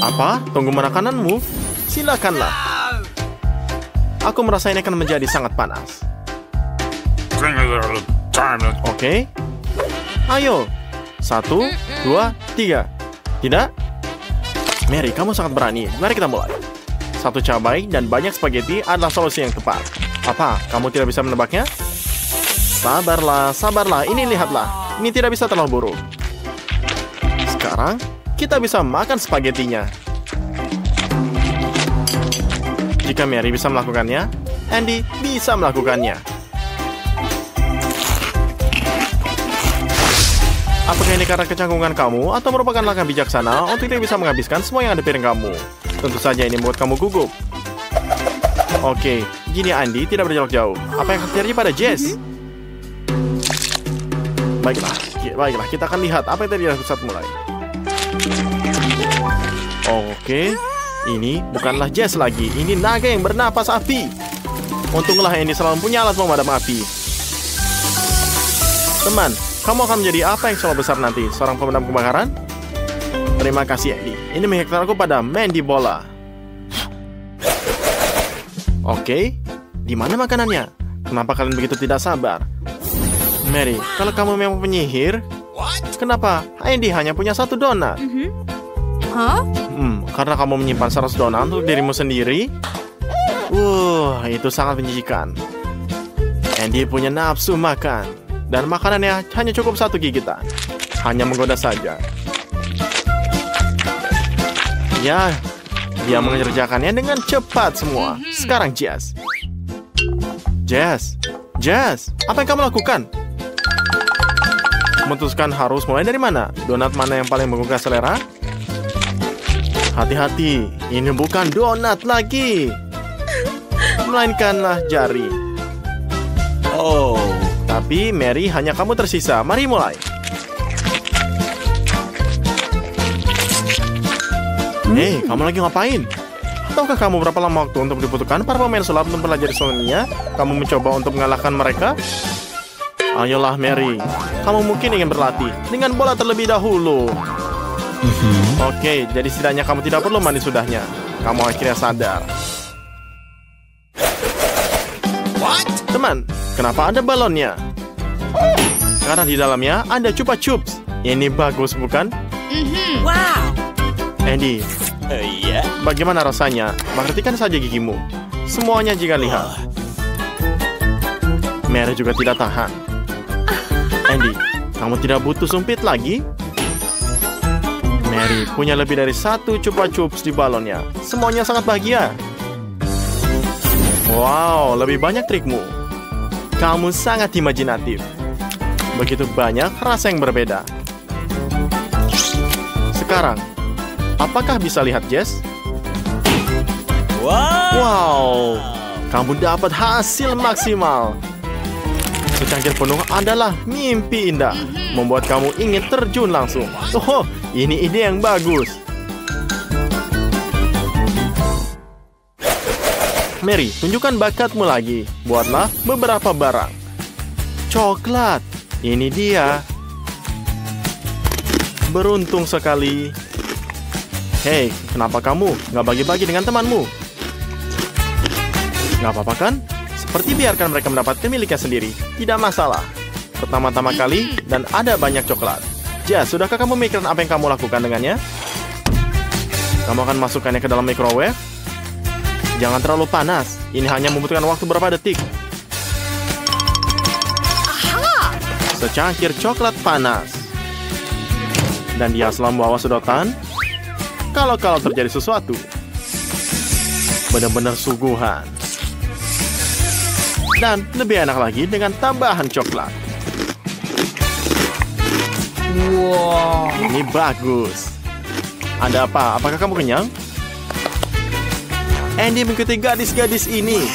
Apa? Tunggu makananmu? Silakanlah. Aku merasa ini akan menjadi sangat panas. Oke. Ayo. 1, 2, 3. Tidak? Mary, kamu sangat berani. Mari kita mulai. 1 cabai dan banyak spaghetti adalah solusi yang tepat. Apa? Kamu tidak bisa menebaknya? Sabarlah, sabarlah. Ini lihatlah. Ini tidak bisa terlalu buruk. Sekarang, kita bisa makan spagettinya. Jika Mary bisa melakukannya, Andy bisa melakukannya. Apakah ini karena kecanggungan kamu atau merupakan langkah bijaksana untuk tidak bisa menghabiskan semua yang ada di piring kamu? Tentu saja ini membuat kamu gugup. Oke, gini Andy tidak berjarak jauh. Apa yang akan terjadi pada Jess? Baiklah, kita akan lihat apa yang terjadi saat mulai. Oke, ini bukanlah Jess lagi. Ini naga yang bernapas api. Untunglah Andy selalu punya alat pemadam api. Teman, kamu akan menjadi apa yang selalu besar nanti? Seorang pemadam kebakaran? Terima kasih Andy. Ini mengingatkan aku pada Mandy Bola. Oke, di mana makanannya? Kenapa kalian begitu tidak sabar? Mary, kalau kamu memang penyihir, kenapa Andy hanya punya 1 donat? Karena kamu menyimpan 100 donat untuk dirimu sendiri? Itu sangat menjijikan. Andy punya nafsu makan, dan makanannya hanya cukup 1 gigitan. Hanya menggoda saja. Ya, dia mengerjakannya dengan cepat semua. Sekarang Jess. Jess, apa yang kamu lakukan? Memutuskan harus mulai dari mana? Donat mana yang paling menggugah selera? Hati-hati, ini bukan donat lagi, melainkanlah jari. Tapi Mary, hanya kamu tersisa. Mari mulai. Kamu lagi ngapain? Tahukah kamu berapa lama waktu untuk dibutuhkan para pemain sulap untuk belajar suaminya? Kamu mencoba untuk mengalahkan mereka? Ayolah Mary, kamu mungkin ingin berlatih dengan bola terlebih dahulu. Oke, jadi setidaknya kamu tidak perlu mandi sudahnya. Kamu akhirnya sadar. Teman, kenapa ada balonnya? Karena di dalamnya ada Chupa Chups. Ini bagus, bukan? Wow. Andy, bagaimana rasanya? Perhatikan saja gigimu. Semuanya jika lihat. Mary juga tidak tahan. Andy, kamu tidak butuh sumpit lagi? Mary punya lebih dari 1 Chupa Chups di balonnya. Semuanya sangat bahagia. Wow, lebih banyak trikmu. Kamu sangat imajinatif. Begitu banyak rasa yang berbeda. Sekarang, apakah bisa lihat Jess? Wow, kamu dapat hasil maksimal. Secangkir penuh adalah mimpi indah, membuat kamu ingin terjun langsung. Ini ide yang bagus. Mary, tunjukkan bakatmu lagi. Buatlah beberapa barang. Coklat, ini dia. Beruntung sekali. Hei, kenapa kamu nggak bagi-bagi dengan temanmu? Nggak apa-apa kan? Seperti biarkan mereka mendapatkan miliknya sendiri. Tidak masalah. Pertama-tama kali dan ada banyak coklat. Jess, sudahkah kamu memikirkan apa yang kamu lakukan dengannya? Kamu akan masukkannya ke dalam microwave? Jangan terlalu panas. Ini hanya membutuhkan waktu beberapa detik. Secangkir coklat panas. Dan dia selalu membawa sedotan. Kalau terjadi sesuatu. Benar-benar suguhan. Dan lebih enak lagi dengan tambahan coklat. Wow. Ini bagus. Ada apa? Apakah kamu kenyang? Andy mengikuti gadis-gadis ini.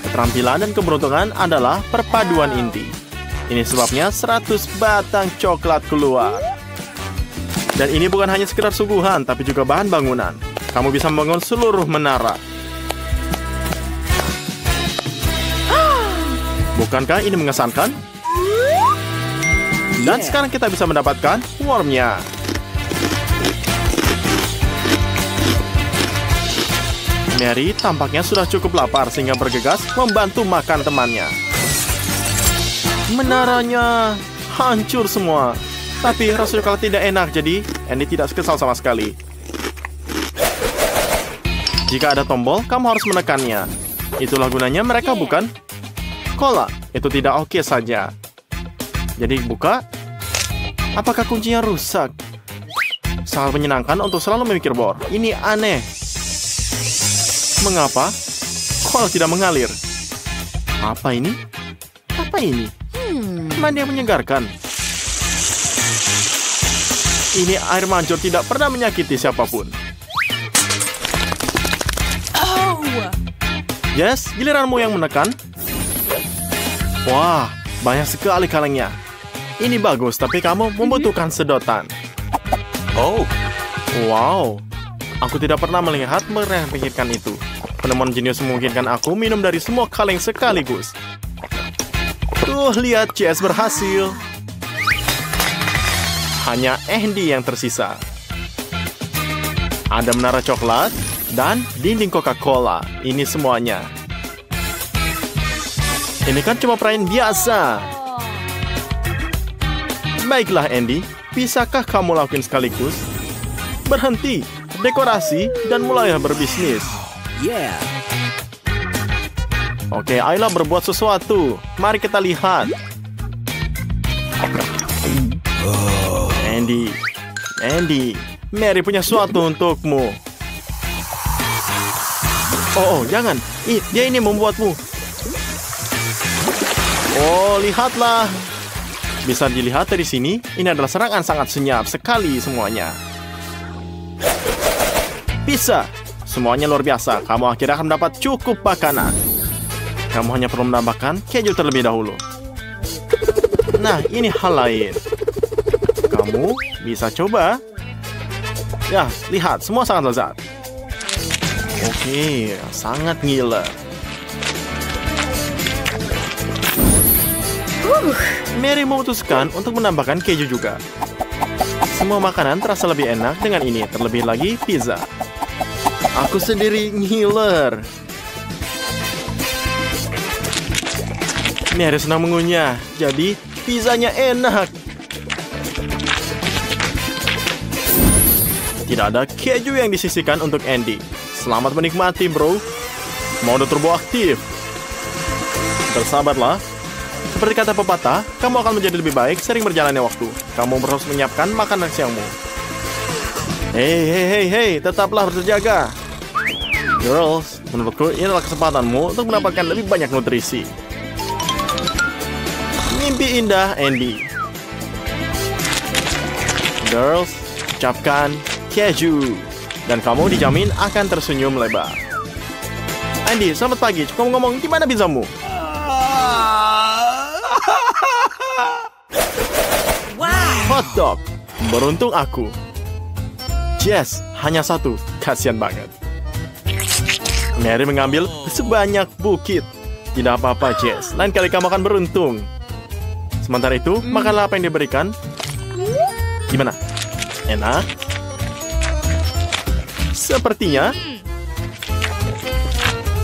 Keterampilan dan keberuntungan adalah perpaduan inti. Ini sebabnya 100 batang coklat keluar. Dan ini bukan hanya sekedar suguhan, tapi juga bahan bangunan. Kamu bisa membangun seluruh menara. Bukankah ini mengesankan? Dan sekarang kita bisa mendapatkan wormnya. Mary tampaknya sudah cukup lapar sehingga bergegas membantu makan temannya. Menaranya hancur semua. Tapi rasa coklat tidak enak, jadi Andy tidak kesal sama sekali. Jika ada tombol, kamu harus menekannya. Itulah gunanya mereka, bukan? Cola, itu tidak oke saja. Jadi buka. Apakah kuncinya rusak? Sangat menyenangkan untuk selalu memikir bor. Ini aneh. Mengapa cola tidak mengalir? Apa ini? Apa ini? Mandi yang menyegarkan. Ini air mancur tidak pernah menyakiti siapapun. Oh. Yes, giliranmu yang menekan. Wah, banyak sekali kalengnya. Ini bagus, tapi kamu membutuhkan sedotan. Oh. Wow, aku tidak pernah melihat memikirkan itu. Penemuan jenius memungkinkan aku minum dari semua kaleng sekaligus. Tuh, lihat, Jess berhasil. Hanya Andy yang tersisa. Ada menara coklat dan dinding Coca-Cola. Ini semuanya. Ini kan cuma perayaan biasa. Baiklah, Andy. Bisakah kamu lakuin sekaligus? Berhenti, dekorasi, dan mulailah berbisnis. Yeah. Oke, ayolah berbuat sesuatu. Mari kita lihat. Andy, Mary punya sesuatu untukmu. Oh, jangan. Dia ini membuatmu. Oh, lihatlah. Bisa dilihat dari sini, ini adalah serangan sangat senyap sekali semuanya. Bisa. Semuanya luar biasa. Kamu akhirnya akan mendapat cukup makanan. Kamu hanya perlu menambahkan keju terlebih dahulu. Nah, ini hal lain. Kamu bisa coba. Ya, lihat, semua sangat lezat. Oke, sangat ngiler. Mary memutuskan untuk menambahkan keju juga. Semua makanan terasa lebih enak dengan ini, terlebih lagi pizza. Aku sendiri ngiler. Mary senang mengunyah, jadi pizzanya enak. Tidak ada keju yang disisihkan untuk Andy. Selamat menikmati, bro. Mode turbo aktif. Bersabarlah. Seperti kata pepatah, kamu akan menjadi lebih baik sering berjalannya waktu. Kamu harus menyiapkan makanan siangmu. Hei, tetaplah berjaga. Girls, menurutku ini adalah kesempatanmu untuk mendapatkan lebih banyak nutrisi. Mimpi indah, Andy. Girls, ucapkan keju. Dan kamu dijamin akan tersenyum lebar. Andy, selamat pagi. Kamu ngomong, gimana pizzamu? Wow. Hotdog. Beruntung aku. Jess, hanya satu. Kasian banget. Mary mengambil sebanyak bukit. Tidak apa-apa, Jess. Lain kali kamu akan beruntung. Sementara itu, makanlah apa yang diberikan. Gimana? Enak? Sepertinya.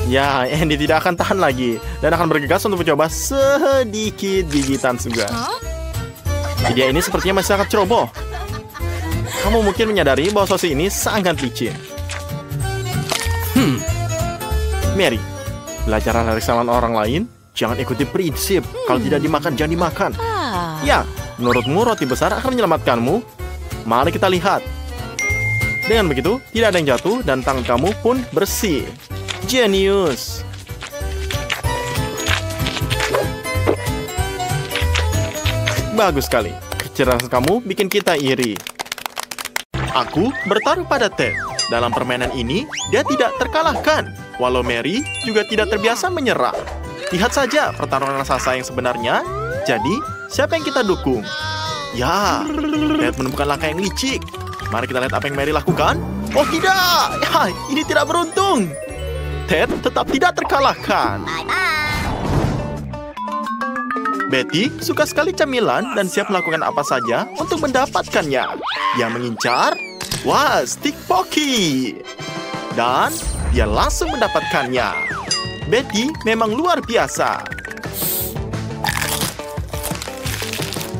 Ya, Andy tidak akan tahan lagi dan akan bergegas untuk mencoba sedikit gigitan juga. Ide ini sepertinya masih sangat ceroboh. Kamu mungkin menyadari bahwa sosis ini sangat licin. Mary, belajar dari kesalahan orang lain. Jangan ikuti prinsip. Kalau tidak dimakan, jangan dimakan. Ya, menurutmu roti besar akan menyelamatkanmu? Mari kita lihat. Dengan begitu, tidak ada yang jatuh dan tangan kamu pun bersih. Genius. Bagus sekali. Kecerdasan kamu bikin kita iri. Aku bertaruh pada Ted. Dalam permainan ini, dia tidak terkalahkan. Walau Mary juga tidak terbiasa menyerah. Lihat saja pertarungan raksasa yang sebenarnya. Jadi, siapa yang kita dukung? Ya, Ted menemukan langkah yang licik. Mari kita lihat apa yang Mary lakukan. Oh tidak, ya, ini tidak beruntung. Ted tetap tidak terkalahkan. Betty suka sekali camilan dan siap melakukan apa saja untuk mendapatkannya. Yang mengincar, wah, stick Pocky. Dan dia langsung mendapatkannya. Betty memang luar biasa.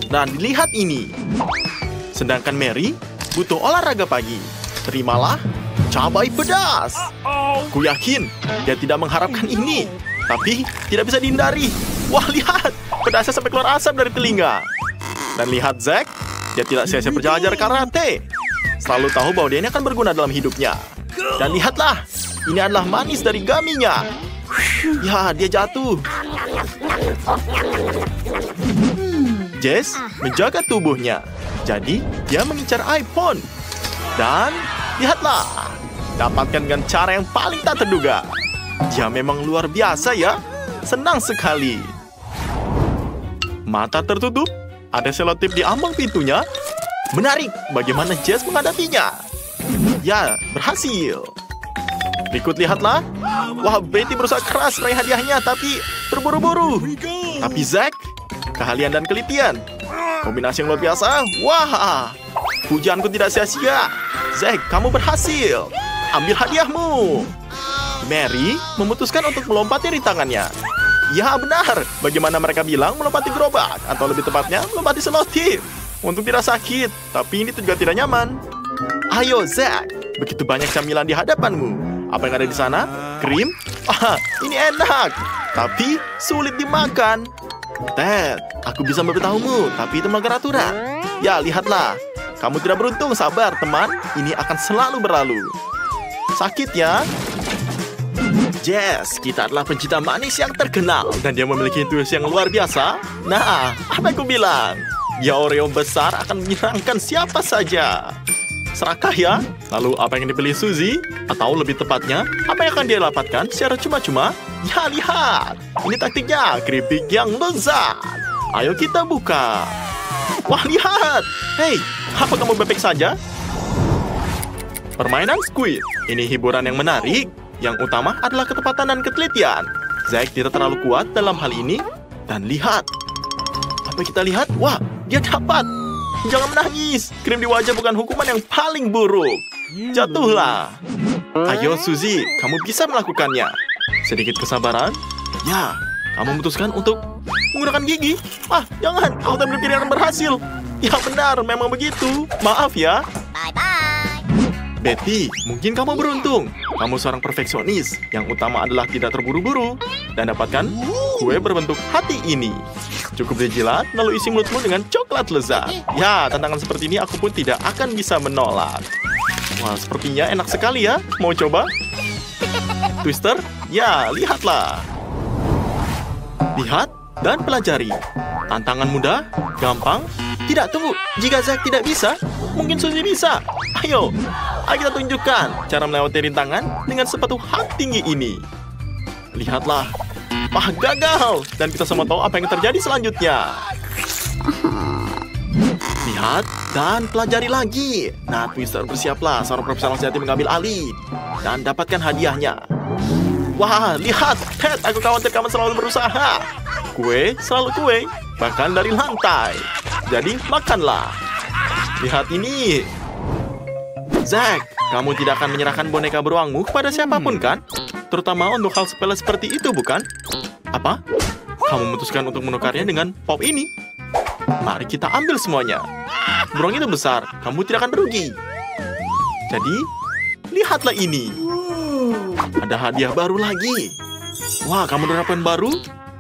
Dan lihat ini. Sedangkan Mary butuh olahraga pagi. Terimalah cabai pedas. Aku yakin dia tidak mengharapkan ini. Tapi tidak bisa dihindari. Wah, lihat. Pedasnya sampai keluar asap dari telinga. Dan lihat Zack. Dia tidak sia-sia belajar karate. Selalu tahu bahwa dia ini akan berguna dalam hidupnya. Dan lihatlah. Ini adalah manis dari gaminya. Ya, dia jatuh. Jess menjaga tubuhnya. Jadi, dia mengincar iPhone. Dan, lihatlah. Dapatkan dengan cara yang paling tak terduga. Dia memang luar biasa ya. Senang sekali. Mata tertutup. Ada selotip di ambang pintunya. Menarik. Bagaimana Jess menghadapinya? Ya, berhasil. Berikut lihatlah. Wah, Betty berusaha keras meraih hadiahnya, tapi terburu-buru. Tapi Zack, keahlian dan kelitian. Kombinasi yang luar biasa. Wah, pujianku tidak sia-sia. Zack, kamu berhasil. Ambil hadiahmu. Mary memutuskan untuk melompati rintangannya. Ya, benar. Bagaimana mereka bilang melompati gerobak, atau lebih tepatnya melompati selotip. Untuk tidak sakit, tapi ini juga tidak nyaman. Ayo, Zack. Begitu banyak camilan di hadapanmu. Apa yang ada di sana? Krim? Ah, ini enak. Tapi sulit dimakan. Ted, aku bisa memberitahumu, tapi itu melanggar aturan. Ya, lihatlah. Kamu tidak beruntung, sabar, teman. Ini akan selalu berlalu. Sakit ya? Jess, kita adalah pencinta manis yang terkenal. Dan dia memiliki intuisi yang luar biasa. Nah, apa yang aku bilang? Dia Oreo besar akan menyerangkan siapa saja. Serakah ya? Lalu apa yang dipilih Suzy? Atau lebih tepatnya, apa yang akan dia dapatkan secara cuma-cuma? Ya, lihat. Ini taktiknya, keripik yang lezat. Ayo kita buka. Wah, lihat. Hei, apa kamu bebek saja? Permainan Squid. Ini hiburan yang menarik. Yang utama adalah ketepatan dan ketelitian. Zack tidak terlalu kuat dalam hal ini. Dan lihat. Apa kita lihat? Wah, dia dapat. Jangan menangis. Krim di wajah bukan hukuman yang paling buruk. Jatuhlah. Ayo, Suzy. Kamu bisa melakukannya. Sedikit kesabaran. Ya, kamu memutuskan untuk menggunakan gigi. Ah, jangan. Aku tak berpikir akan berhasil. Ya, benar. Memang begitu. Maaf ya. Bye-bye. Betty, mungkin kamu beruntung. Kamu seorang perfeksionis. Yang utama adalah tidak terburu-buru. Dan dapatkan kue berbentuk hati ini. Cukup dijilat, lalu isi mulutmu dengan coklat lezat. Ya, tantangan seperti ini aku pun tidak akan bisa menolak. Wah, sepertinya enak sekali ya. Mau coba? Twister? Ya, lihatlah. Lihat dan pelajari. Tantangan mudah, gampang. Tidak, tunggu. Jika Zack tidak bisa, mungkin Suzy bisa. Ayo kita tunjukkan cara melewati rintangan dengan sepatu hak tinggi ini. Lihatlah. Wah, gagal. Dan kita semua tahu apa yang terjadi selanjutnya. Lihat dan pelajari lagi. Nah, Twister, bersiaplah. Seorang profesional sejati mengambil alih. Dan dapatkan hadiahnya. Wah, lihat. Ted, aku khawatir kamu selalu berusaha. Kue selalu kue. Bahkan dari lantai. Jadi, makanlah. Lihat ini. Zack, kamu tidak akan menyerahkan boneka beruangmu kepada siapapun, kan? Terutama untuk hal sepele seperti itu, bukan? Apa? Kamu memutuskan untuk menukarnya dengan pop ini? Mari kita ambil semuanya. Beruang itu besar, kamu tidak akan merugi. Jadi, lihatlah ini. Ada hadiah baru lagi. Wah, kamu menerapkan baru?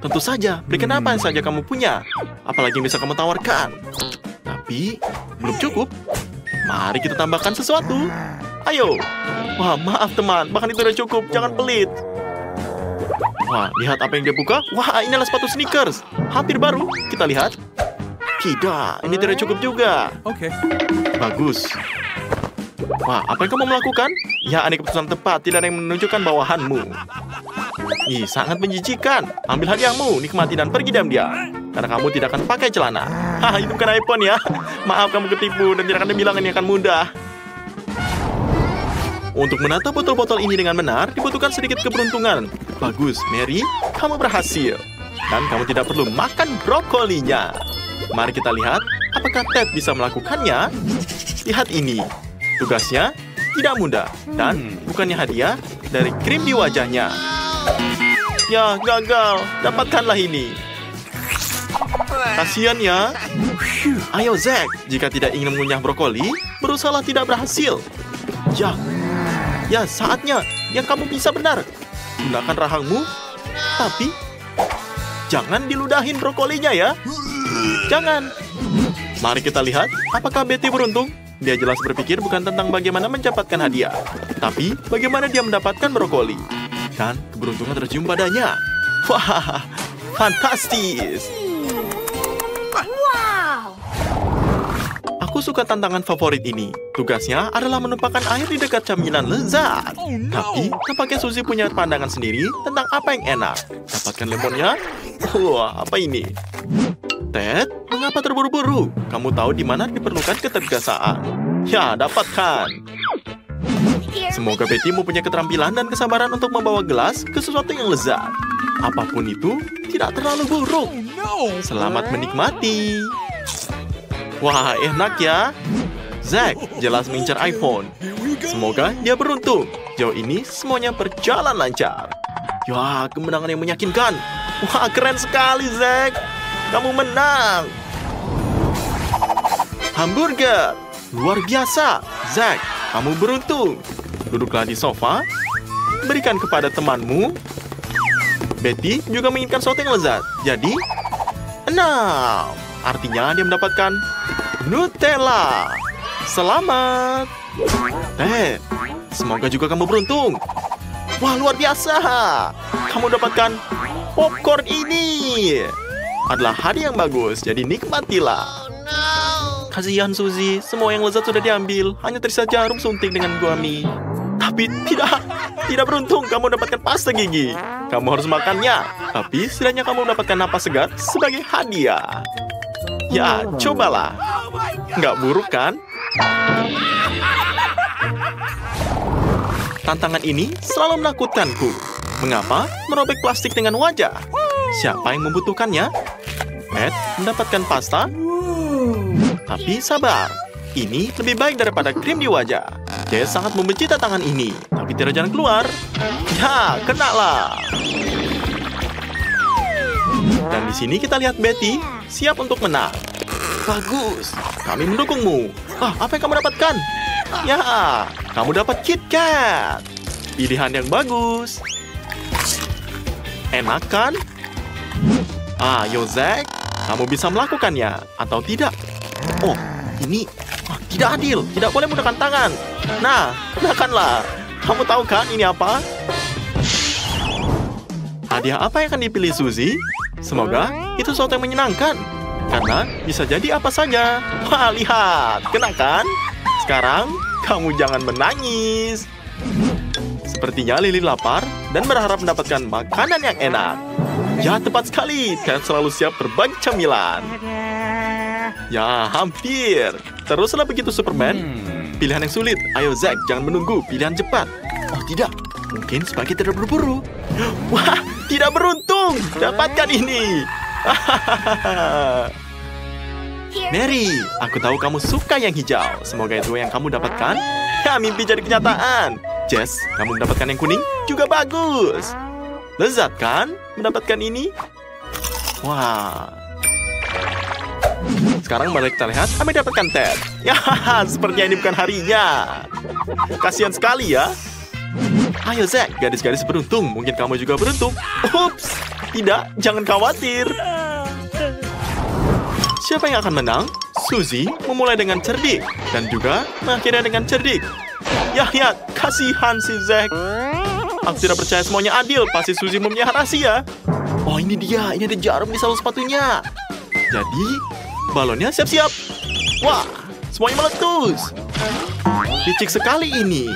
Tentu saja, berikan apa yang saja kamu punya. Apalagi yang bisa kamu tawarkan. Tapi, belum cukup. Mari kita tambahkan sesuatu. Ayo. Wah, maaf teman, bahkan itu udah cukup. Jangan pelit. Wah, lihat apa yang dia buka. Wah, ini adalah sepatu sneakers. Hampir baru. Kita lihat. Tidak, ini tidak cukup juga. Oke. Bagus. Wah, apa yang kamu melakukan? Ya, ini keputusan tepat. Tidak ada yang menunjukkan bawahanmu. Ih, sangat menjijikan. Ambil hadiahmu, nikmati dan pergi diam-diam. Karena kamu tidak akan pakai celana. Hah, itu bukan iPhone ya. Maaf, kamu ketipu dan tidak akan dibilang ini akan mudah. Untuk menata botol-botol ini dengan benar, dibutuhkan sedikit keberuntungan. Bagus, Mary, kamu berhasil. Dan kamu tidak perlu makan brokolinya. Mari kita lihat, apakah Ted bisa melakukannya? Lihat ini. Tugasnya, tidak mudah. Dan bukannya hadiah dari krim di wajahnya. Ya, gagal. Dapatkanlah ini. Kasian ya. Ayo Zack, jika tidak ingin mengunyah brokoli, berusahalah tidak berhasil. Ya, saatnya yang kamu bisa benar. Gunakan rahangmu, tapi jangan diludahin brokolinya ya. Jangan. Mari kita lihat, apakah Betty beruntung? Dia jelas berpikir bukan tentang bagaimana mendapatkan hadiah, tapi bagaimana dia mendapatkan brokoli. Dan keberuntungan tercium padanya. Wah, fantastis. Wow. Aku suka tantangan favorit ini. Tugasnya adalah menumpahkan air di dekat camilan lezat. Tapi tampaknya Suzy punya pandangan sendiri tentang apa yang enak. Dapatkan lemonnya. Wah, apa ini? Ted, mengapa terburu-buru? Kamu tahu di mana diperlukan ketegasan. Ya, dapatkan. Semoga Betty mempunyai keterampilan dan kesabaran untuk membawa gelas ke sesuatu yang lezat. Apapun itu, tidak terlalu buruk. Selamat menikmati. Wah, enak ya. Zack jelas mengincar iPhone. Semoga dia beruntung. Jauh ini semuanya berjalan lancar. Ya, kemenangan yang meyakinkan. Wah, keren sekali, Zack. Kamu menang. Hamburger. Luar biasa. Zack, kamu beruntung. Duduklah di sofa. Berikan kepada temanmu. Betty juga menginginkan sesuatu yang lezat. Jadi, 6. Artinya dia mendapatkan Nutella. Selamat. Semoga juga kamu beruntung. Wah, luar biasa. Kamu dapatkan popcorn ini. Adalah hadiah yang bagus, jadi nikmatilah. Kasihan Suzy, semua yang lezat sudah diambil. Hanya tersisa jarum suntik dengan gummy. Tapi tidak beruntung kamu mendapatkan pasta gigi. Kamu harus makannya. Tapi setidaknya kamu mendapatkan napas segar sebagai hadiah. Ya, cobalah. Nggak buruk kan? Tantangan ini selalu menakutkanku. Mengapa merobek plastik dengan wajah? Siapa yang membutuhkannya? Ed mendapatkan pasta. Tapi sabar, ini lebih baik daripada krim di wajah. Jess sangat membenci tantangan ini, tapi tidak jalan keluar. Ya, kenalah. Dan di sini kita lihat Betty siap untuk menang. Bagus, kami mendukungmu. Apa yang kamu dapatkan? Ya, kamu dapat KitKat. Pilihan yang bagus. Enak kan? Ayo Zack, kamu bisa melakukannya atau tidak? Oh, ini tidak adil. Tidak boleh menggunakan tangan. Nah, gunakanlah. Kamu tahu kan ini apa? Hadiah apa yang akan dipilih Suzy? Semoga itu sesuatu yang menyenangkan. Karena bisa jadi apa saja. Wah, lihat. Kena kan? Sekarang, kamu jangan menangis. Sepertinya Lily lapar dan berharap mendapatkan makanan yang enak. Ya, tepat sekali. Kalian selalu siap berbagi camilan. Ya, hampir. Teruslah begitu, Superman. Pilihan yang sulit. Ayo, Zack, jangan menunggu. Pilihan cepat. Oh, tidak. Mungkin Spaghetti tidak berburu. Wah, tidak beruntung. Dapatkan ini. Mary, aku tahu kamu suka yang hijau. Semoga itu yang kamu dapatkan. Ya, mimpi jadi kenyataan. Jess, kamu mendapatkan yang kuning juga bagus. Lezat kan mendapatkan ini? Wah. Sekarang mari kita lihat apa yang dapatkan Ted. Ya, sepertinya ini bukan harinya. Kasihan sekali ya. Ayo Zack, gadis-gadis beruntung. Mungkin kamu juga beruntung. Ups, tidak, jangan khawatir. Siapa yang akan menang? Suzy memulai dengan cerdik dan juga mengakhiri dengan cerdik. Ya, kasihan si Zack. Aku tidak percaya semuanya adil. Pasti Suzy mempunyai rahasia. Oh, ini dia. Ini ada jarum di salur sepatunya. Jadi, balonnya siap-siap. Wah, semuanya meletus. Licik sekali ini.